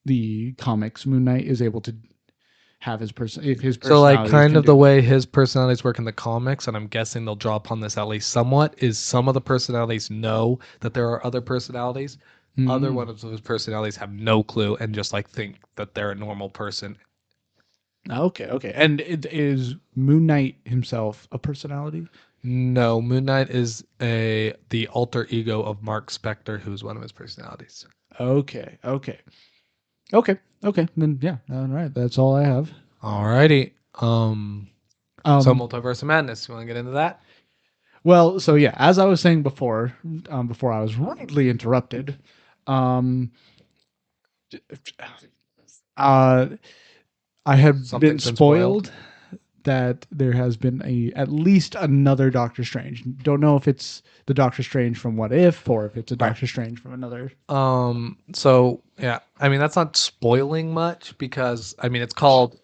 the comics Moon Knight is able to have if his so, like personalities kind can of the do. way his personalities work in the comics, and I'm guessing they'll draw upon this at least somewhat. Is some of the personalities know that there are other personalities. Other Mm. ones of his personalities have no clue and just like think that they're a normal person. Okay, okay. And is Moon Knight himself a personality? No, Moon Knight is the alter ego of Mark Spector, who's one of his personalities. Okay, okay, okay, okay. Then yeah, all right. That's all I have. Alrighty. So Um, Multiverse of Madness. You want to get into that? well, so yeah, as I was saying before I was rudely interrupted, um, uh, I had been Something's been spoiled. spoiled that there has been at least another Doctor Strange. Don't know if it's the Doctor Strange from What If or if it's a Right. Doctor Strange from another. So yeah, I mean that's not spoiling much because I mean it's called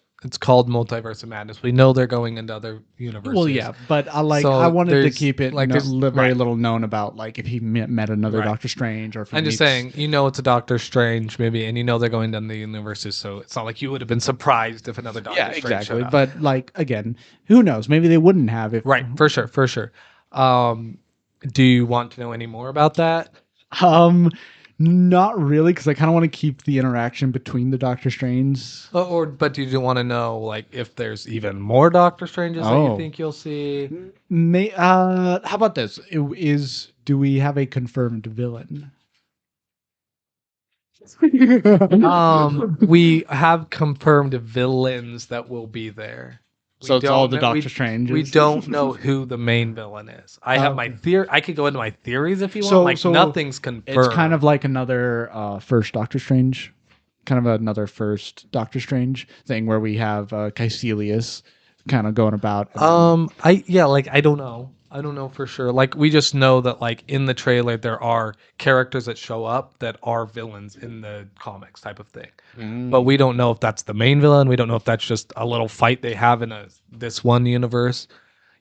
Multiverse of Madness. We know they're going into other Well, universes. yeah, but I So wanted to there's keep it like there's very right, little known about like if he met another right. Doctor Strange or if he I'm just meets. saying, it's a Doctor Strange maybe, and they're going down the universes, so it's not like you would have been surprised if another Yeah, Doctor Strange showed exactly. up. But like again, who knows? Maybe they wouldn't have if. Right, for sure, for sure. Um, do you want to know any more about that? Um, Not really, because I kind of want to keep the interaction between the Doctor Strange. But do you want to know like if there's even more Doctor Stranges that you Oh, think you'll see? how about this? Do we have a confirmed villain? We have confirmed villains that will be there. So it's all the Doctor We Stranges. don't know who the main villain is. I have my Okay. theory. I could go into my theories if you want. So Like nothing's it's kind of confirmed. like another first Doctor Strange, kind of another first Doctor Strange thing where we have Caecilius kind of going about? I don't know. I don't know for sure. Like we just know that like in the trailer there are characters that show up that are villains in the comics type of thing. But we don't know if that's the main villain. We don't know if that's just a little fight they have in this one universe.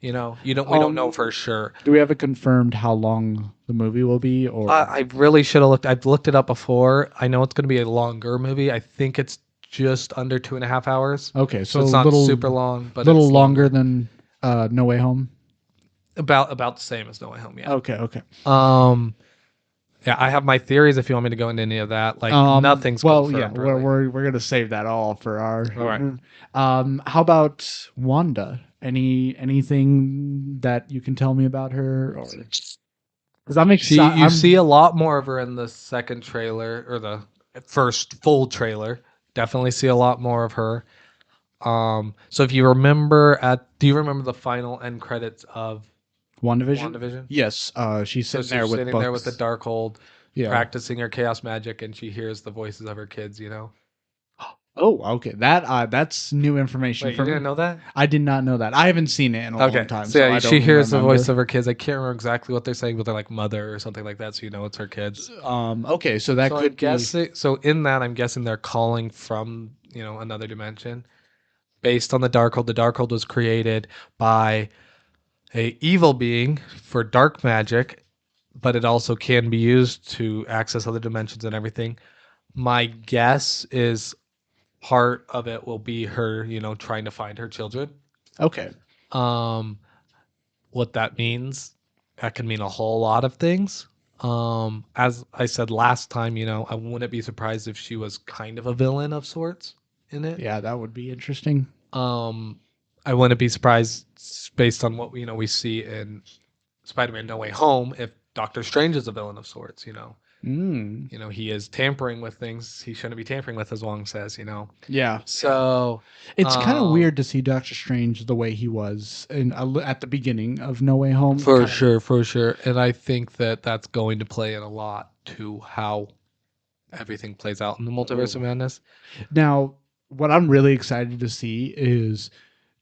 We don't know for sure. Do we have it confirmed how long the movie will be? Or I really should have looked. I've looked it up before. I know it's going to be a longer movie. I think it's just under 2.5 hours. okay, So so a it's not super long, but little it's longer longer. than No Way Home. About the same as No Way Home. Yeah. Okay, okay. Um. Yeah, I have my theories. If you want me to go into any of that, like nothing's Well, yeah, confirmed. Really. we're gonna save that all for our. All right. How about Wanda? Anything that you can tell me about her? Or because I'm excited. You see a lot more of her in the second trailer or the first full trailer. Definitely see a lot more of her. So if you remember do you remember the final end credits of WandaVision. WandaVision? Yes. She's So sitting there she's with sitting books. there with the Darkhold, Yeah. practicing her chaos magic, and she hears the voices of her kids. Oh, okay. That's new information Wait, for you me. didn't know that? I did not know that. I haven't seen it in a long time, So so yeah, I she don't hears the remember. voice of her kids. I can't remember exactly what they're saying, but they're like mother or something like that. So you know it's her kids. Okay, so that So I'm could be. guessing. So in that, I'm guessing they're calling from another dimension based on the Darkhold. The Darkhold was created by a evil being for dark magic, but it also can be used to access other dimensions and everything. My guess is part of it will be her, trying to find her children. Okay. Um, what that means, that can mean a whole lot of things. As I said last time, I wouldn't be surprised if she was kind of a villain of sorts in it. Yeah, that would be interesting. Um, I wouldn't be surprised based on what we see in Spider-Man: No Way Home if Doctor Strange is a villain of sorts. He is tampering with things he shouldn't be tampering with, as Wong says. Yeah. So It's kind of weird to see Doctor Strange the way he was at the beginning of No Way Home. for sure, and I think that that's going to play in a lot to how everything plays out in the Multiverse of Madness. Now, what I'm really excited to see is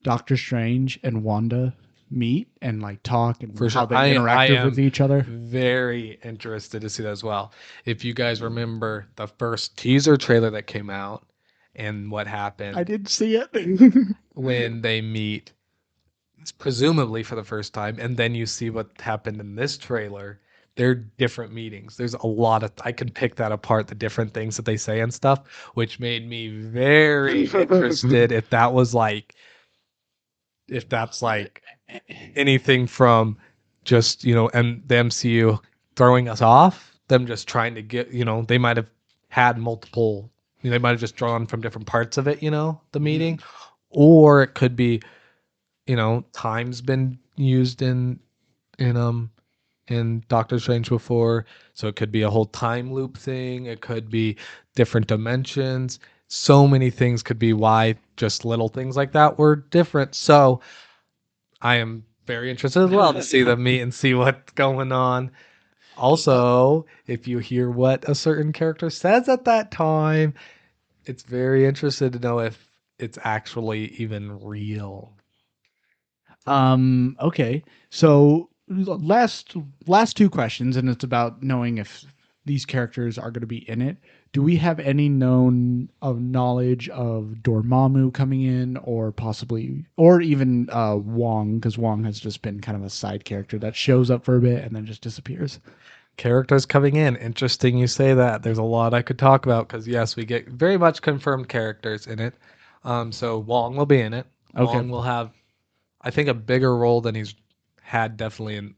Doctor Strange and Wanda meet and like talk and For how sure, they interact with each other. very interested to see that as well. If you guys remember the first teaser trailer that came out and what happened, I didn't see it. when they meet, presumably for the first time, and then you see what happened in this trailer. They're different meetings. There's a lot of I can pick that apart, the different things that they say and stuff, which made me very interested if that's like anything from just and the MCU throwing us off, them just trying to get they might have had multiple, they might have just drawn from different parts of it, the meeting, or it could be time's been used in in Doctor Strange before, so it could be a whole time loop thing. It could be different dimensions. So many things could be why just little things like that were different. So I am very interested as well to see them meet and see what's going on. Also, if you hear what a certain character says at that time, it's very interested to know if it's actually even real. Okay. So last two questions, and it's about knowing if these characters are going to be in it. Do we have any known of knowledge of Dormammu coming in, or possibly, or even Wong? Because Wong has just been kind of a side character that shows up for a bit and then just disappears. Characters coming in. Interesting you say that. There's a lot I could talk about because yes, we get very much confirmed characters in it. So Wong will be in it. Okay. Wong will have, I think, a bigger role than he's had definitely in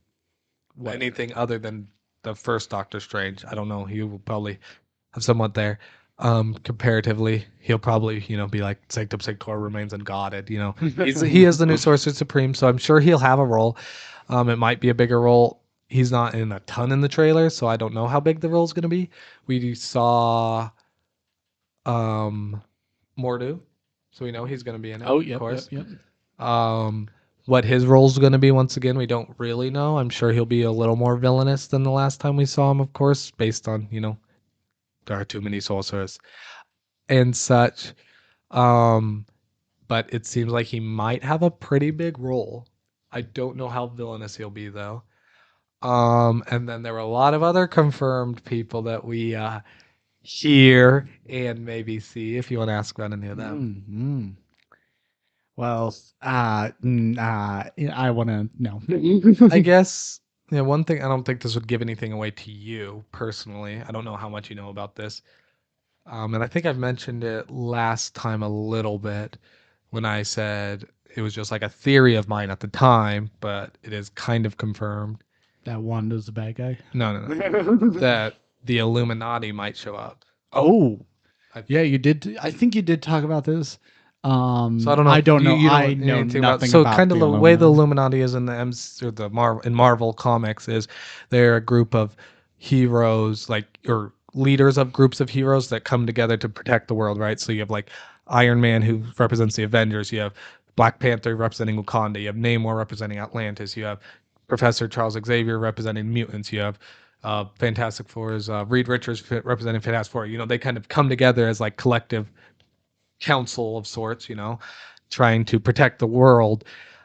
anything other than the first Doctor Strange. I don't know. He will probably have somewhat there. Comparatively, he'll probably be like Sanctum Sanctorum remains unguarded. He is the new Sorcerer Supreme, so I'm sure he'll have a role. It might be a bigger role. He's not in a ton in the trailer, so I don't know how big the role is going to be. We saw Mordu, so we know he's going to be in it. Oh, of yep, course. yep. What his role is going to be, once again, we don't really know. I'm sure he'll be a little more villainous than the last time we saw him, of course, based on there are too many sorcerers and such. But but it seems like he might have a pretty big role. I don't know how villainous he'll be though. And then there were a lot of other confirmed people that we hear and maybe see. If you want to ask about any of them, Mm-hmm. Well, I want to know. I guess. Yeah, one thing I don't think this would give anything away to you personally. I don't know how much you know about this. And I think I've mentioned it last time a little bit when I said it was just like a theory of mine at the time, but it is kind of confirmed. That Wanda's the bad guy. No, no, no. That the Illuminati might show up. Oh, I, yeah, you did. I think you did talk about this. so I don't know. I don't know. You I don't know know anything about. nothing So about kind of the the way the Illuminati. Illuminati is in the or the Marvel comics is they're a group of heroes, like or leaders of groups of heroes that come together to protect the world, right? So you have like Iron Man who represents the Avengers. You have Black Panther representing Wakanda. You have Namor representing Atlantis. You have Professor Charles Xavier representing mutants. You have Fantastic Four's Reed Richards representing Fantastic Four. You know, they kind of come together as like collective council of sorts, you know, trying to protect the world.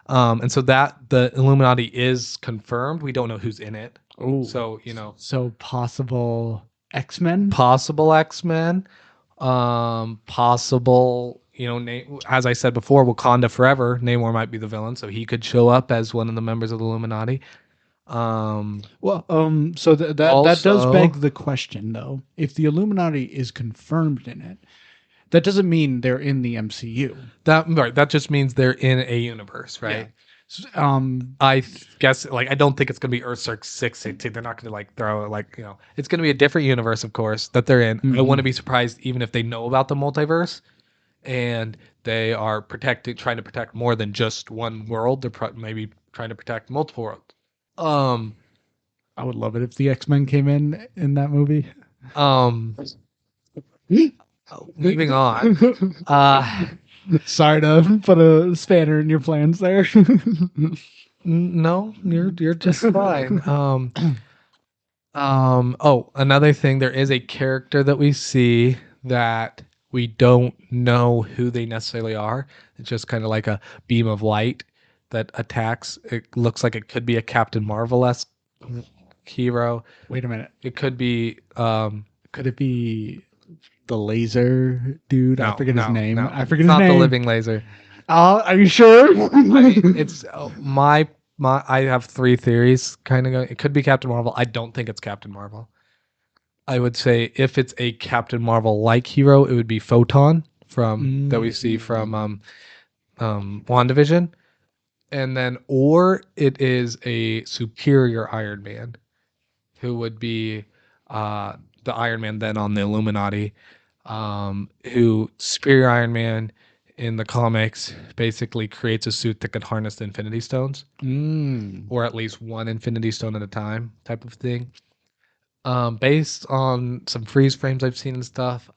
And so that the Illuminati is confirmed. We don't know who's in it. Oh, So, you know, so possible X-Men. possible X-Men, possible, you know, as I said before, Wakanda Forever, Namor might be the villain, so he could show up as one of the members of the Illuminati. Well, so that does Also, beg the question, though. If the Illuminati is confirmed in it, that doesn't mean they're in the MCU. that just means they're in a universe, right? I guess like I don't think it's gonna be Earth 616. They're not gonna like throw like it's gonna be a different universe, of course, that they're in. I wouldn't be surprised even if they know about the multiverse and they are trying to protect more than just one world. They're maybe trying to protect multiple worlds. Um, I would love it if the X-Men came in that movie. um, moving on. Sorry to put a spanner in your plans there. No, you're just fine. Oh, another thing, there is a character that we see that we don't know who they necessarily are. It's just kind of like a beam of light that attacks. It looks like it could be a Captain Marvel-esque hero. Wait a minute. It could be Could it be the laser dude? I no, forget his no, name. no. I It's forget his not the name. living laser. Are you sure? It's my I have three theories kind of going. It could be Captain Marvel. I don't think it's Captain Marvel. I would say if it's a Captain Marvel like hero, it would be Photon from that we see from WandaVision. And then or it is a superior Iron Man who would be the Iron Man then on the Illuminati. Who superior Iron Man in the comics basically creates a suit that could harness the Infinity Stones, or at least one Infinity Stone at a time, type of thing. Based on some freeze frames I've seen and stuff,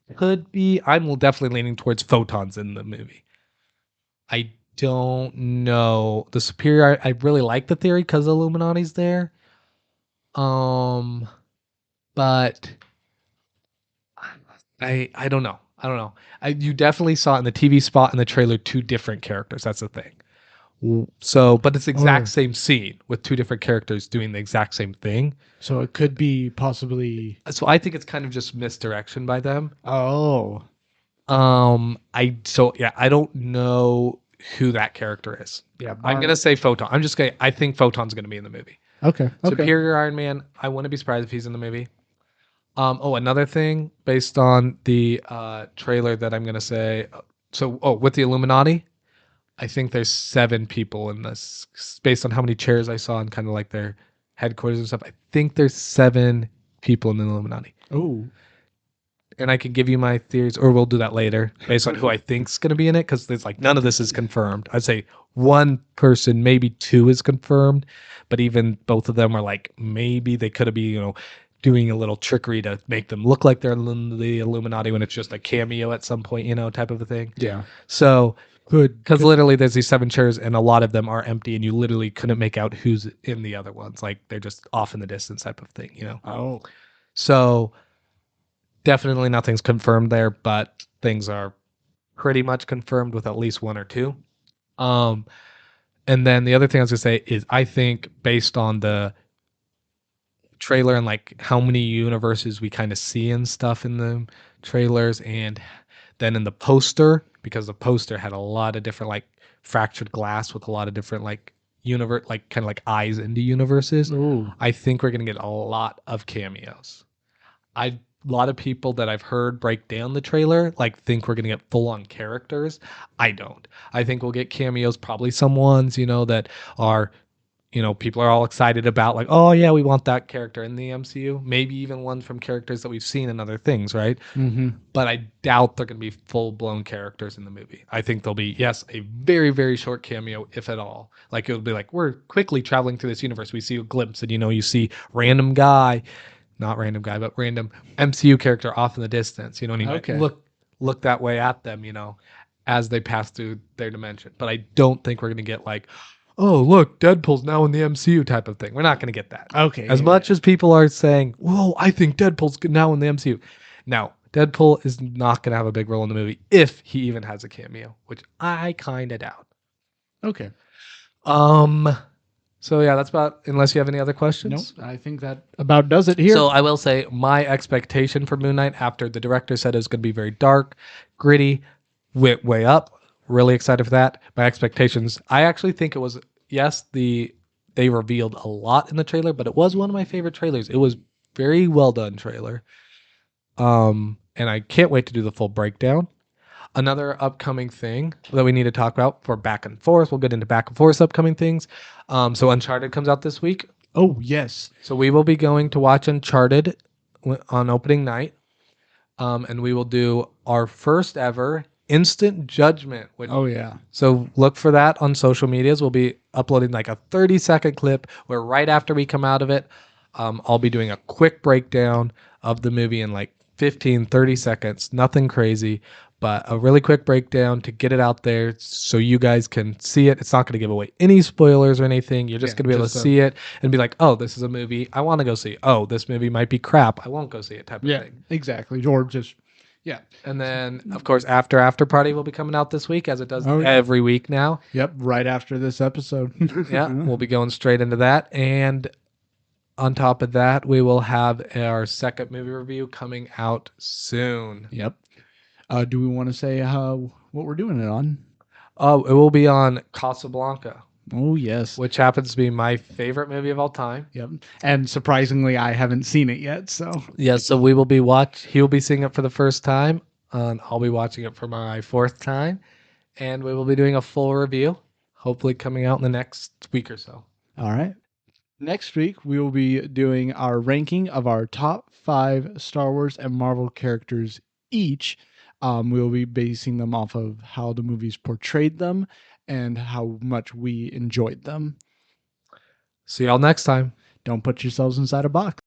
it could be. I'm definitely leaning towards photons in the movie. I don't know the superior. I really like the theory because Illuminati's there. But I don't know. I don't know. You definitely saw in the TV spot and the trailer two different characters. That's the thing. So, but it's the exact same scene with two different characters doing the exact same thing. So it could be possibly. So I think it's kind of just misdirection by them. Oh, I don't know who that character is. yeah. I'm gonna say Photon. I think Photon's gonna be in the movie. Okay. Superior Iron Man. I wouldn't be surprised if he's in the movie. Another thing based on the trailer that I'm gonna say. With the Illuminati, I think there's 7 people in this. Based on how many chairs I saw and kind of like their headquarters and stuff, I think there's 7 people in the Illuminati. Oh, And I can give you my theories, or we'll do that later, based on who I think's gonna be in it, because there's like none of this is confirmed. I'd say one person, maybe 2 is confirmed, but even both of them are like maybe they could have been, doing a little trickery to make them look like they're in the Illuminati when it's just a cameo at some point, type of a thing. yeah. So, Good. because literally there's these 7 chairs and a lot of them are empty, and you literally couldn't make out who's in the other ones. Like they're just off in the distance, type of thing. Oh, So definitely nothing's confirmed there, but things are pretty much confirmed with at least one or two. And then the other thing I was gonna say is I think based on the trailer and like how many universes we kind of see and stuff in the trailers, and then in the poster, because the poster had a lot of different like fractured glass with a lot of different like universe, like kind of like eyes into universes. Ooh. I think we're gonna get a lot of cameos. A lot of people that I've heard break down the trailer like think we're gonna get full on characters. I don't. I think we'll get cameos, probably some ones, that are, people are all excited about, like, oh yeah, we want that character in the MCU. Maybe even ones from characters that we've seen in other things, right? Mm-hmm. But I doubt they're gonna be full blown characters in the movie. I think there'll be, yes, a very, very short cameo, if at all. Like it'll be like, we're quickly traveling through this universe. We see a glimpse, and you see random guy, not random guy, but random MCU character off in the distance, and you might Okay. look that way at them, as they pass through their dimension. But I don't think we're gonna get like, oh look, Deadpool's now in the MCU type of thing. We're not gonna get that. Okay. As much as people are saying, whoa, I think Deadpool's now in the MCU. No, Deadpool is not gonna have a big role in the movie if he even has a cameo, which I kind of doubt. Okay. So yeah, that's about, unless you have any other questions. Nope. I think that about does it here. So I will say my expectation for Moon Knight, after the director said it was going to be very dark, gritty, went way up. Really excited for that. My expectations, I actually think it was, yes, they revealed a lot in the trailer, but it was one of my favorite trailers. It was very well done trailer. And I can't wait to do the full breakdown. Another upcoming thing that we need to talk about for back and forth. We'll get into back and forth upcoming things. So Uncharted comes out this week. Oh, yes. So we will be going to watch Uncharted on opening night. And we will do our first ever instant judgment. Oh, yeah. So look for that on social medias. We'll be uploading like a 30-second clip where right after we come out of it, I'll be doing a quick breakdown of the movie in like 15, 30 seconds. Nothing crazy, but a really quick breakdown to get it out there so you guys can see it. It's not going to give away any spoilers or anything. You're just going to be able to see it and be like, oh, this is a movie I want to go see. Oh, this movie might be crap. I won't go see it type of thing. Exactly. Or just, yeah. And then, of course, After Party will be coming out this week, as it does every week now. Yep, right after this episode. Yeah, we'll be going straight into that. And on top of that, we will have our second movie review coming out soon. Yep. Do we want to say what we're doing it on? Oh, it will be on Casablanca. Oh, yes. Which happens to be my favorite movie of all time. Yep. And surprisingly, I haven't seen it yet, so. Yeah, so we will be he'll be seeing it for the first time. I'll be watching it for my fourth time. And we will be doing a full review, hopefully coming out in the next week or so. All right. Next week, we will be doing our ranking of our top 5 Star Wars and Marvel characters each. We will be basing them off of how the movies portrayed them and how much we enjoyed them. See y'all next time. Don't put yourselves inside a box.